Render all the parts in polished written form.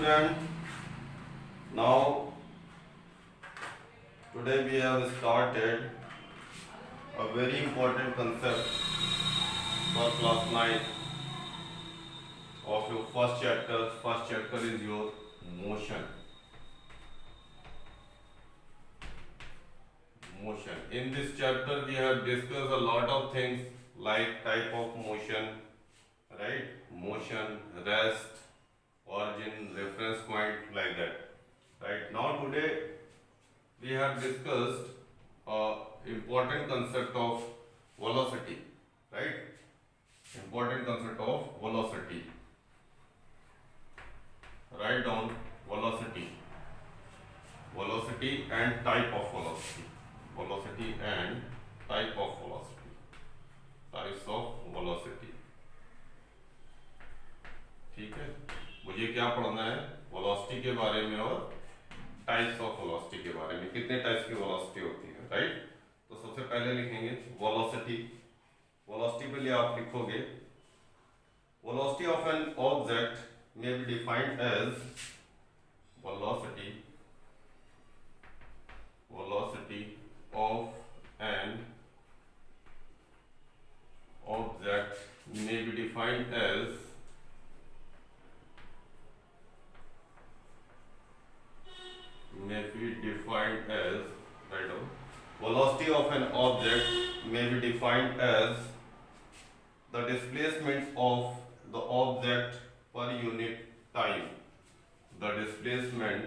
student, now today we have started a very important concept for class 9 of your first chapter. First chapter is your motion. In this chapter we have discussed a lot of things like type of motion, right? Motion, rest, origin, reference point, like that. Right now today we have discussed important concept of velocity, right? Important concept of velocity. Write down velocity. Velocity and type of velocity. Velocity and type of velocity. Types of velocity. ठीक है, मुझे क्या पढ़ना है? Velocity के बारे में और टाइप्स ऑफ वेलोसिटी के बारे में, कितने टाइप्स की वेलोसिटी होती है, राइट? तो सबसे पहले लिखेंगे वेलोसिटी. वेलोसिटी के लिए आप लिखोगे velocity of an object may be defined as velocity of an object may be defined as velocity of an object may be defined as the displacement of the object per unit time. The displacement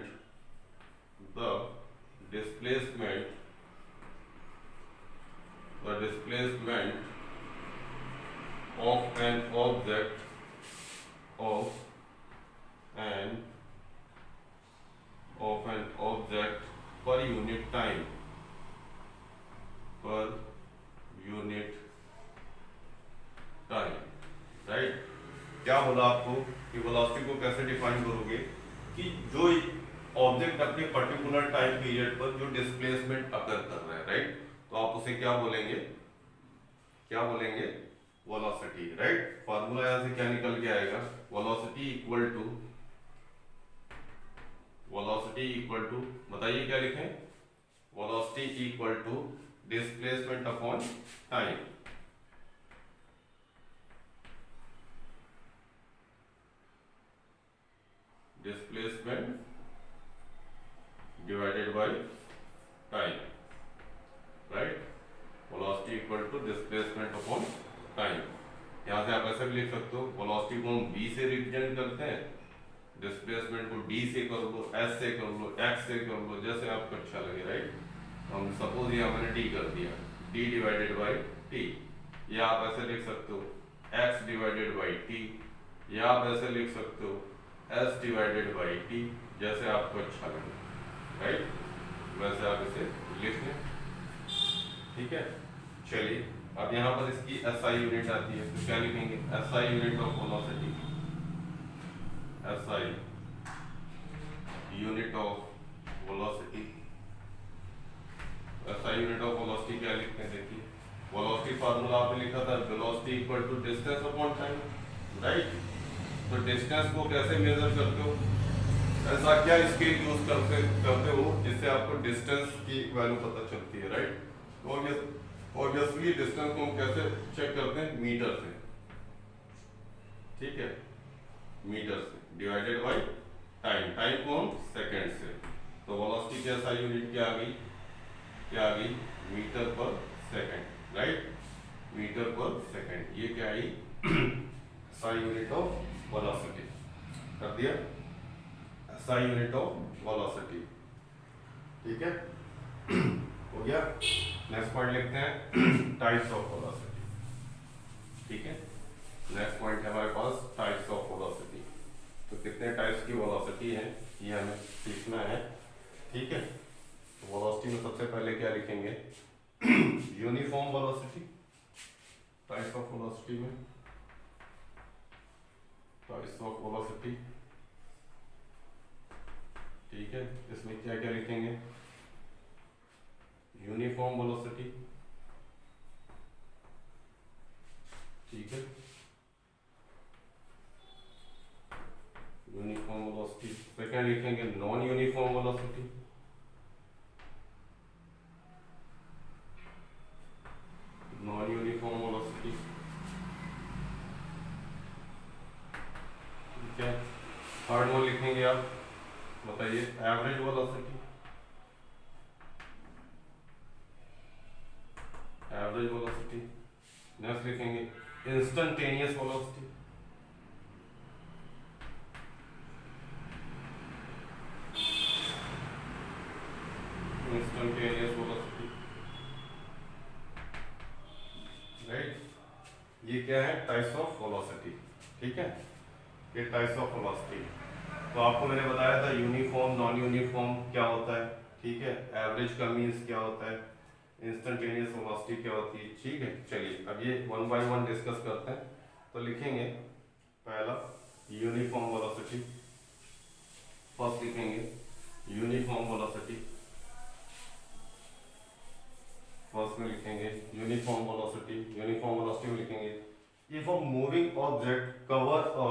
of an object per unit time. Right? क्या बोला आपको कि velocity को कैसे define करोगे कि जो object अपने पर्टिकुलर टाइम पीरियड पर जो डिस्प्लेसमेंट अकर कर रहा है, राइट? तो आप उसे क्या बोलेंगे? Velocity, right? फार्मूला यहां से क्या निकल के आएगा? वेलोसिटी इक्वल टू बताइए क्या लिखें? Velocity equal to displacement upon time. Displacement divided by time, right? Velocity equal to displacement upon time. यहां से आप ऐसे भी लिख सकते हो, वेलोसिटी को हम v से रिप्रेजेंट करते हैं, डिस्प्लेसमेंट को d से कर लो, s से कर लो, x से कर लो, जैसे आपको अच्छा लगे, राइट? हम सपोज यहाँ मैंने d कर दिया, d डिवाइडेड बाय t. या आप ऐसे लिख सकते हो x डिवाइडेड बाय t, या आप ऐसे लिख सकते हो s डिवाइडेड बाई t, जैसे आपको अच्छा लगे, राइट? वैसे आप इसे लिख लें, ठीक है? चलिए, अब यहाँ पर इसकी SI यूनिट आती है, तो क्या लिखेंगे? SI unit of velocity. SI unit of velocity. SI unit of velocity क्या लिखते हैं? देखिए, वेलोसिटी फार्मूला आपने लिखा था velocity equal to distance upon time, right? तो डिस्टेंस को कैसे मेजर करते हो? ऐसा क्या स्केल यूज करते हो जिससे आपको डिस्टेंस की वैल्यू पता चलती है, राइट? ऑब्वियसली डिस्टेंस को हम कैसे चेक करते हैं? मीटर से, ठीक है? मीटर से डिवाइडेड बाय टाइम. टाइम को हम सेकंड से. तो वेलोसिटी की SI यूनिट क्या आ गई? मीटर पर सेकंड, राइट? मीटर पर सेकंड. ये क्या आई? SI unit of velocity. कर दिया? SI यूनिट ऑफ वेलोसिटी, ठीक है? हो गया? नेक्स्ट पॉइंट लिखते हैं टाइप्स ऑफ वेलोसिटी, ठीक है? नेक्स्ट पॉइंट है हमारे पास टाइप्स ऑफ वेलोसिटी. तो कितने टाइप्स की वेलोसिटी है ये हमें सीखना है, ठीक है? तो वेलोसिटी में सबसे पहले क्या लिखेंगे? Uniform velocity. Types of velocity में टाइप्स ऑफ वेलोसिटी, ठीक है? इसमें क्या क्या लिखेंगे? यूनिफॉर्म वेलोसिटी, ठीक है? यूनिफॉर्म वेलोसिटी लेफ्ट हैंड लिखेंगे non uniform velocity, non uniform velocity, ठीक है। थर्ड वन लिखेंगे आप, बताइए average velocity, average velocity. Next लिखेंगे instantaneous velocity, instantaneous velocity, right. ये क्या है, टाइप्स ऑफ वेलोसिटी, ठीक है, ये टाइप्स ऑफ वेलोसिटी। तो आपको मैंने बताया था यूनिफॉर्म नॉन यूनिफॉर्म क्या होता है, ठीक है, एवरेज का मीन्स क्या होता है, इंस्टेंटेनियस वेलोसिटी क्या होती है, ठीक है। चलिए अब ये वन बाय वन डिस्कस करते हैं। तो लिखेंगे पहला यूनिफॉर्म वेलोसिटी, फर्स्ट लिखेंगे यूनिफॉर्म वेलोसिटी, फर्स्ट में लिखेंगे यूनिफॉर्म वेलोसिटी, यूनिफॉर्म वेलोसिटी में लिखेंगे if a moving object cover a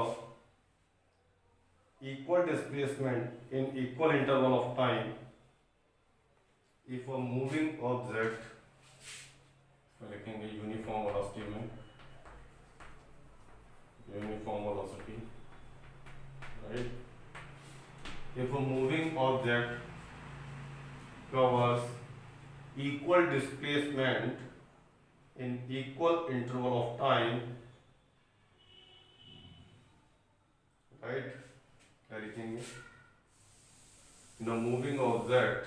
equal displacement in equal interval of time, if a moving object, लिखेंगे यूनिफॉर्म वेलोसिटी में, uniform velocity, right, if a moving object covers equal displacement in equal interval of time, right, क्या लिखेंगे, the moving object,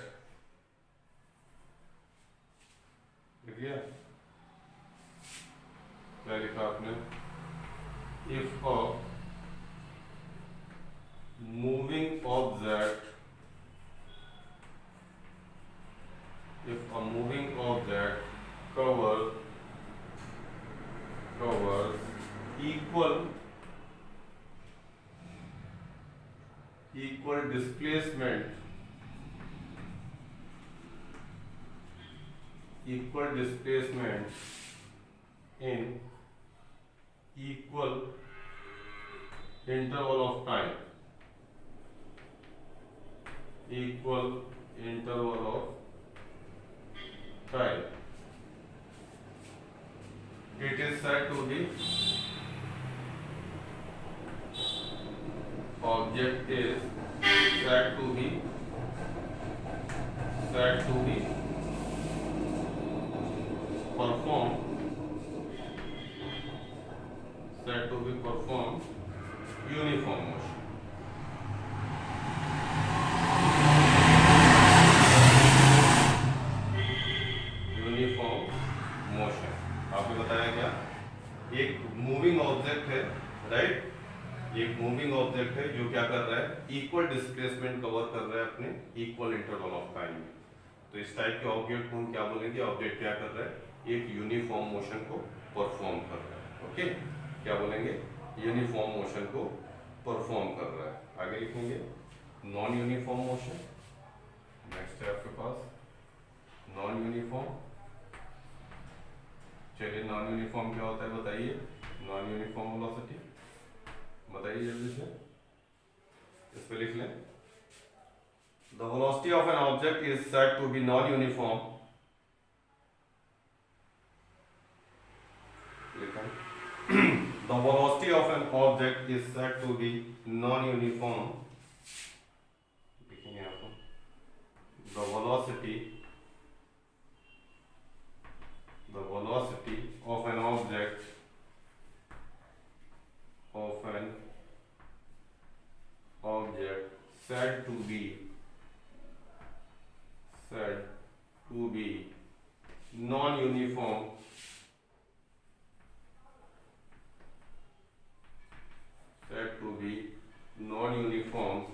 लिखिए क्या लिखा आपने, if a moving object, if a moving object covers equal displacement in equal interval of time, equal interval of time, it is said to be, object is said to be perform uniform motion, uniform motion. आपने बताया क्या, एक moving object है, right, एक moving object है जो क्या कर रहा है, इक्वल डिस्प्लेसमेंट कवर कर रहा है अपने इक्वल इंटरवल ऑफ टाइम में। तो इस टाइप के ऑब्जेक्ट को हम क्या बोलेंगे, ऑब्जेक्ट क्या कर रहा है, एक यूनिफॉर्म मोशन को परफॉर्म कर रहा है, ओके, क्या बोलेंगे, यूनिफॉर्म मोशन को परफॉर्म कर रहा है। आगे लिखेंगे नॉन यूनिफॉर्म मोशन, नेक्स्ट है आपके पास नॉन यूनिफॉर्म। चलिए नॉन यूनिफॉर्म क्या होता है बताइए, नॉन यूनिफॉर्म वेलोसिटी बताइए जल्दी से, इस पे लिख लें, the velocity of an object is said to be non uniform, the velocity of an object is said to be non-uniform, लिखेंगे आप, the velocity of an object said to be non-uniform,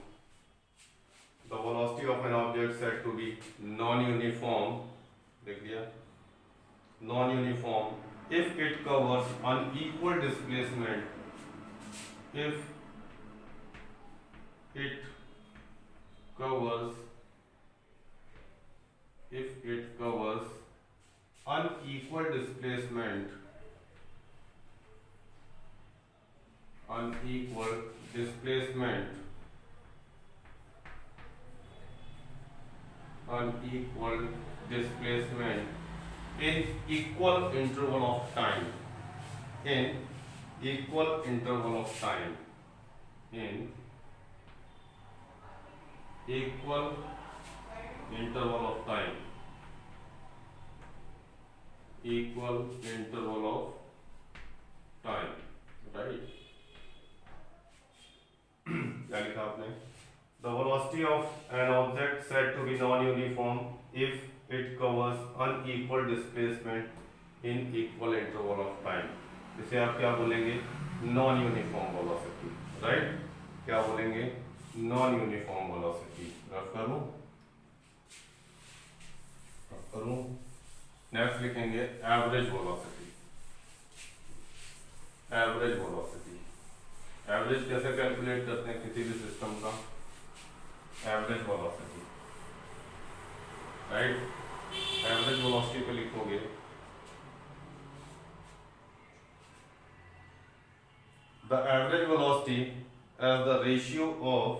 the velocity of an object said to be non-uniform, लिख दिया, non-uniform if it covers unequal displacement, if it covers unequal displacement unequal displacement in equal interval of time, in equal interval of time, in equal interval of time, equal interval of time, right? क्या लिखा आपने? The velocity of an object said to be non-uniform if it covers unequal displacement in equal interval of time. इसे आप क्या बोलेंगे? Non-uniform velocity, right? क्या बोलेंगे? Non-uniform velocity. Rough करूँ? नेक्स्ट लिखेंगे average velocity. Average velocity. Average कैसे calculate करते हैं किसी भी सिस्टम का? Average velocity, right? Average velocity पे लिखोगे the average velocity as the ratio of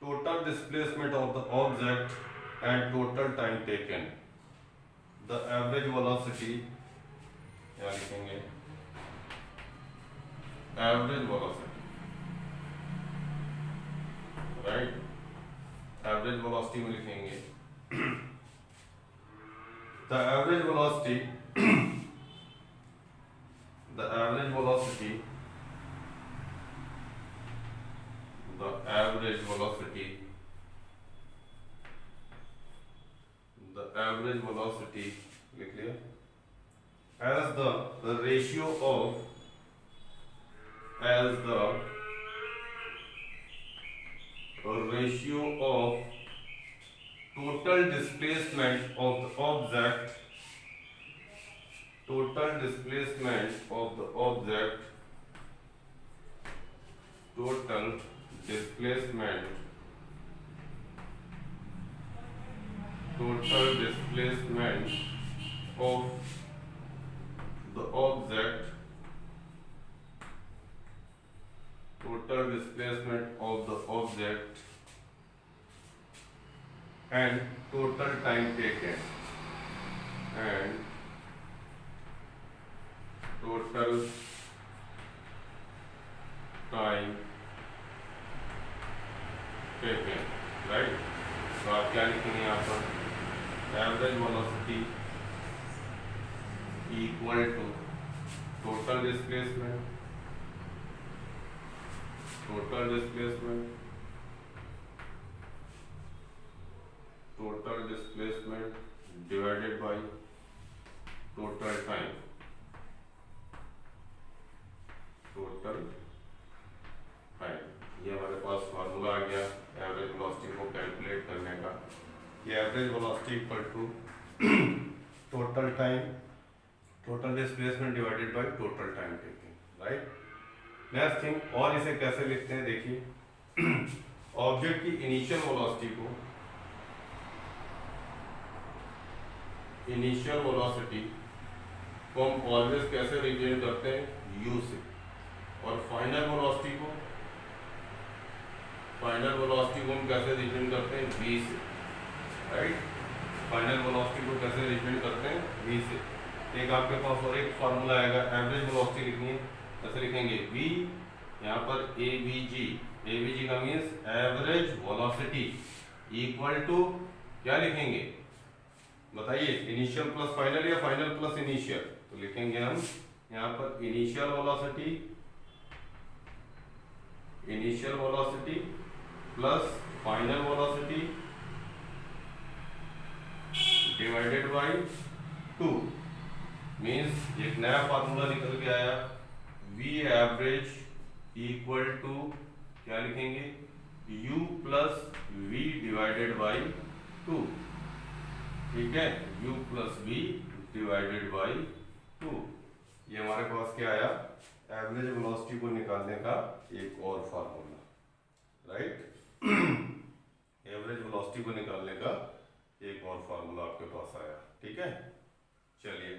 total displacement of the object and total time taken. The average velocity क्या लिखेंगे? Average velocity, right? Average velocity में लिखेंगे the average velocity, the average velocity, the average velocity, the average velocity लिख लिया as the ratio of, as the ratio of total displacement of the object, total displacement of the object, total displacement, total displacement of the object, total displacement of the object and total time taken, and total time taken, right? तो आप क्या लिखेंगे यहाँ पर? Average velocity equal to total displacement, total displacement, total displacement divided by total time, total time. ये हमारे पास formula आ गया average velocity को कैलकुलेट करने का. ये average velocity equal to total time, total displacement divided by total time taking, right? Next thing, और इसे कैसे लिखते हैं देखिए. ऑब्जेक्ट की इनिशियल वेलोसिटी को, इनिशियल वेलोसिटी को हम ऑलवेज कैसे रिप्रेजेंट करते हैं? u से. और फाइनल वेलोसिटी को, फाइनल वेलोसिटी को हम कैसे रिप्रेजेंट करते हैं? v से, राइट? फाइनल वेलोसिटी को कैसे रिप्रेजेंट करते हैं? v से. एक आपके पास और एक फार्मूला आएगा एवरेज वेलोसिटी लिखनी है, ऐसे लिखेंगे v, यहाँ पर avg, avg का means average velocity equal to क्या लिखेंगे बताइए? इनिशियल प्लस फाइनल या फाइनल प्लस इनिशियल? तो लिखेंगे हम यहाँ पर initial velocity, initial velocity plus final velocity divided by 2. Means एक नया फार्मूला निकल के आया, v एवरेज इक्वल टू क्या लिखेंगे? u plus v divided by 2. ठीक है, u plus v divided by 2. ये हमारे पास क्या आया? एवरेज वेलोसिटी को निकालने का एक और फार्मूला, राइट? एवरेज वेलोसिटी को निकालने का एक और फार्मूला आपके पास आया. ठीक है, चलिए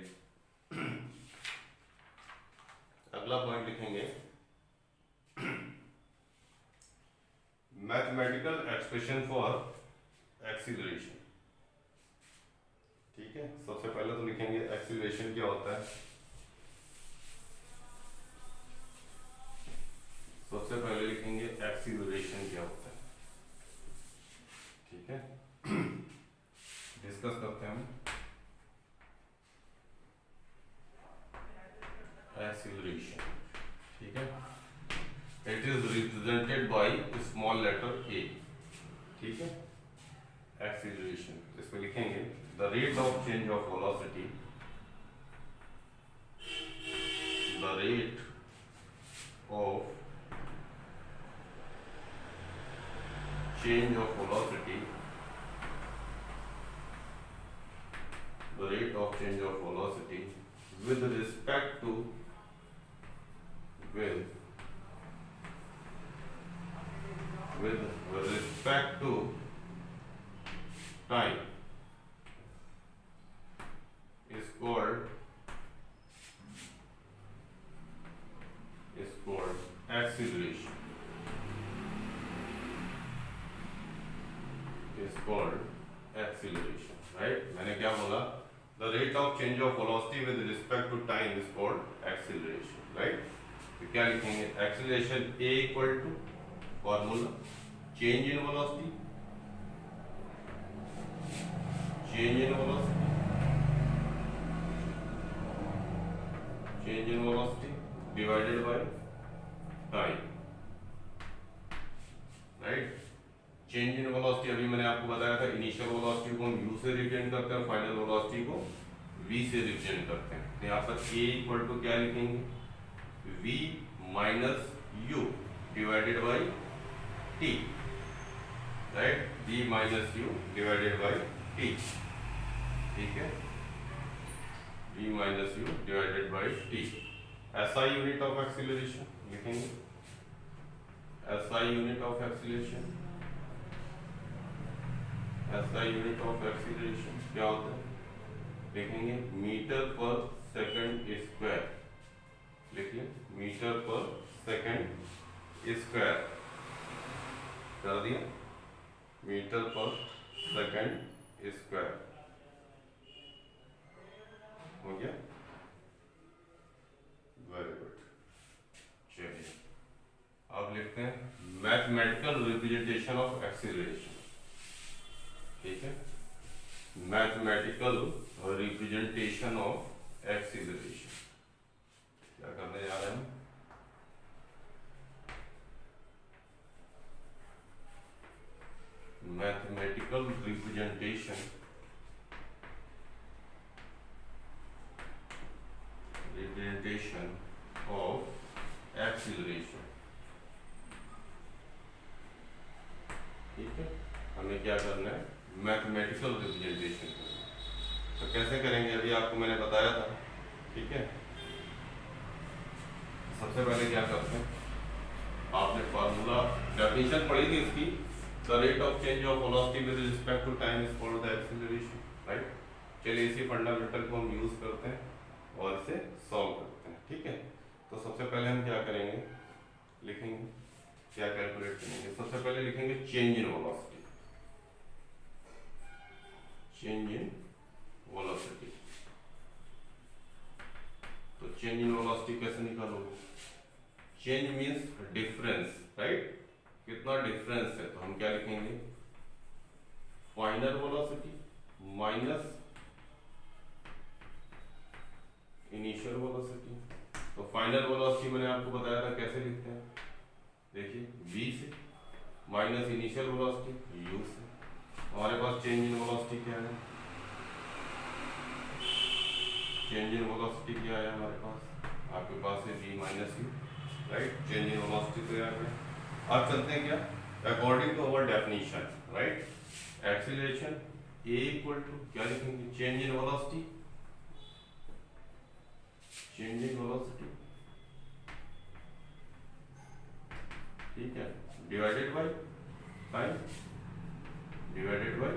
अगला पॉइंट लिखेंगे. Mathematical expression for acceleration. ठीक है, सबसे पहले तो लिखेंगे एक्सीलरेशन क्या होता है। सबसे पहले लिखेंगे एक्सीलरेशन क्या होता है। ठीक है, डिस्कस करते हैं हम एक्सीलरेशन। ठीक है, it is represented by small letter A. ठीक है, एक्सीलरेशन इसमें लिखेंगे the rate of change of velocity, the rate of change of velocity, the rate of change of velocity with respect to time is called acceleration, is called acceleration, right? मैंने क्या बोला, the rate of change of velocity with respect to time is called acceleration, right? तो क्या लिखेंगे, acceleration A equal to formula change in velocity, change in velocity, change in velocity divided by time, right? Change in velocity अभी मैंने आपको बताया था, initial velocity को हम u से रिप्रेजेंट करते हैं, फाइनल वेलोसिटी को v से रिप्रेजेंट करते हैं। तो यहाँ पर a इक्वल टू क्या लिखेंगे, v minus u divided by t, right, v minus u divided by t। ठीक है, v minus u divided by t। SI unit of acceleration लिखेंगे, SI unit of acceleration, SI unit of acceleration क्या होता है, लिखेंगे metre पर second square. लिखिए metre पर सेकंड स्क्वायर, कर दिया, मीटर पर सेकंड स्क्वायर हो गया, वेरी गुड। चलिए अब लिखते हैं मैथमेटिकल रिप्रेजेंटेशन ऑफ एक्सीलरेशन। ठीक है, मैथमेटिकल रिप्रेजेंटेशन ऑफ एक्सीलरेशन क्या करने जा रहे हैं, मैथमेटिकल रिप्रेजेंटेशन ऑफ एक्सीलरेशन। ठीक है, हमें क्या करना है, मैथमेटिकल रिप्रेजेंटेशन करना है। तो कैसे करेंगे, अभी आपको मैंने बताया था। ठीक है, सबसे पहले क्या करते हैं, आपने फार्मूला डेफिनेशन पढ़ी थी इसकी, the rate of change of velocity with respect to time is called the acceleration, right. चलिए इसी फंडामेंटल को हम यूज करते हैं और इसे सॉल्व करते हैं। ठीक है, तो सबसे पहले हम क्या करेंगे, लिखेंगे, क्या कैलकुलेट करेंगे, सबसे पहले लिखेंगे change in velocity, change in velocity. तो चेंज इन वेलोसिटी कैसे निकालोगे, चेंज मींस डिफरेंस, राइट, कितना डिफरेंस है, तो हम क्या लिखेंगे, final velocity minus initial velocity. तो फाइनल वेलोसिटी मैंने आपको बताया था कैसे लिखते हैं, देखिए v से माइनस इनिशियल वेलोसिटी u से। हमारे पास चेंज इन वेलोसिटी क्या है, चेंज इन वेलोसिटी क्या है हमारे पास, आपके पास है v minus U, right, change in velocity तो यहाँ पे। अब चलते हैं क्या, according to our definition, right, acceleration a equal to क्या लिखेंगे, change in velocity, change in velocity, ठीक है, divided by time, divided by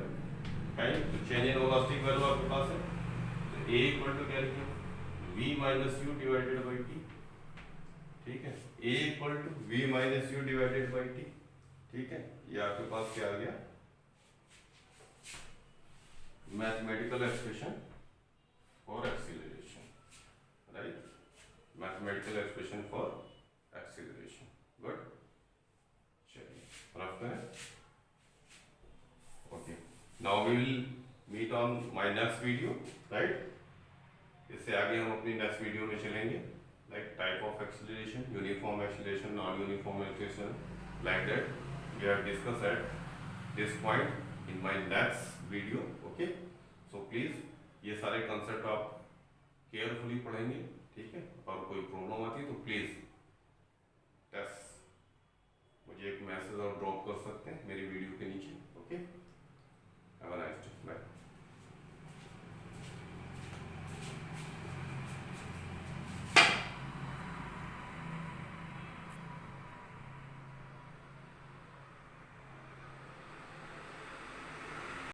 time. तो चेंज इन वेलोसिटी वैल्यू आपके पास है, तो a इक्वल टू क्या लिखेंगे, v minus U divided by T. ठीक है, a equal to v minus U divided by T. ठीक है, ये आपके पास क्या आ गया, mathematical expression for acceleration, right? Mathematical expression for acceleration. Good. चलिए रखते हैं. Okay. Now we will meet on my next video, right? इससे आगे हम अपनी नेक्स्ट वीडियो में चलेंगे. Like type of acceleration, uniform acceleration, non-uniform acceleration, like that we have discussed at this point in my next video. Okay. So please ये सारे concept आप carefully पढ़ेंगे, ठीक है.